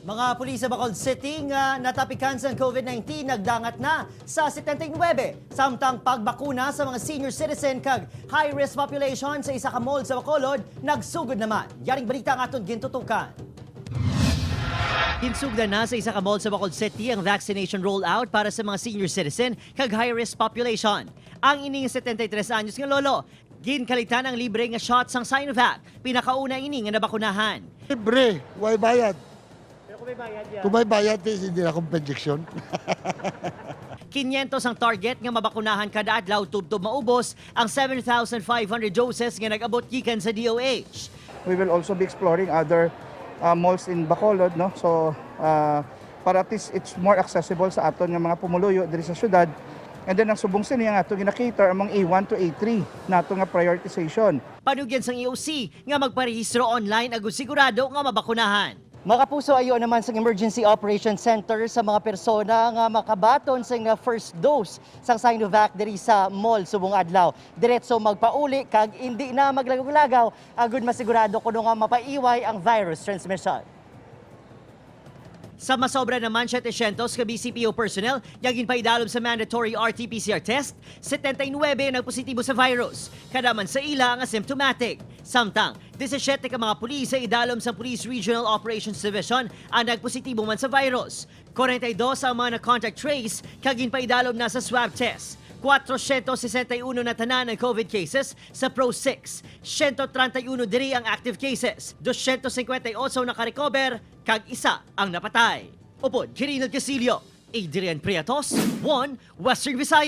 Mga pulis sa Bacolod City nga natapikan sa COVID-19 nagdangat na sa 79. Samtang pagbakuna sa mga senior citizen kag high-risk population sa isa ka mall sa Bacolod nagsugod naman. Yaring balita ang aton gintutukan. Hinsugdan na sa isa ka mall sa Bacolod City ang vaccination rollout para sa mga senior citizen kag high-risk population. Ang ining 73 anyos nga lolo, ginkalitan ang libre nga shots sang Sinovac. Pinakauna ini nga nabakunahan. Libre, way bayad. Pero kung may bayad yan. Kung may bayad, hindi na akong pendiksyon. 500 ang target nga mabakunahan kada adlaw tubtob maubos ang 7,500 doses nga nag-abot gikan sa DOH. We will also be exploring other malls in Bacolod, no? So para at least it's more accessible sa aton nga mga pumuluyo diri sa syudad. And then ang subong sini nga ato gina-cater among A1 to A3 nato nga prioritization. Panugyan sang EOC nga magparehistro online agud sigurado nga mabakunahan. Mga kapuso, ayo naman sa Emergency Operations Center sa mga persona nga makabaton sa nga first dose sang Sinovac diri sa mall subong adlaw. Diretso magpauli kag hindi na maglagaw-lagaw agud masigurado kuno nga mapaiway ang virus transmission. Sa masobra naman 700 ka BCPO personnel, yagin pa idalom sa mandatory RT-PCR test, 79 nagpositibo sa virus. Kadaman sa ila ang asymptomatic. Samtang, 17 ka mga pulis sa idalom sa Police Regional Operations Division ang nagpositibo man sa virus. 42 ang mga na-contact trace, kagin pa idalom na sa swab test. 461 na tanan ng COVID cases sa Pro-6. 131 diri ang active cases. 258 nakarecover, kag isa ang napatay. Upod, Kirinal Casilio, Adrian Priatos, 1 Western Visayas.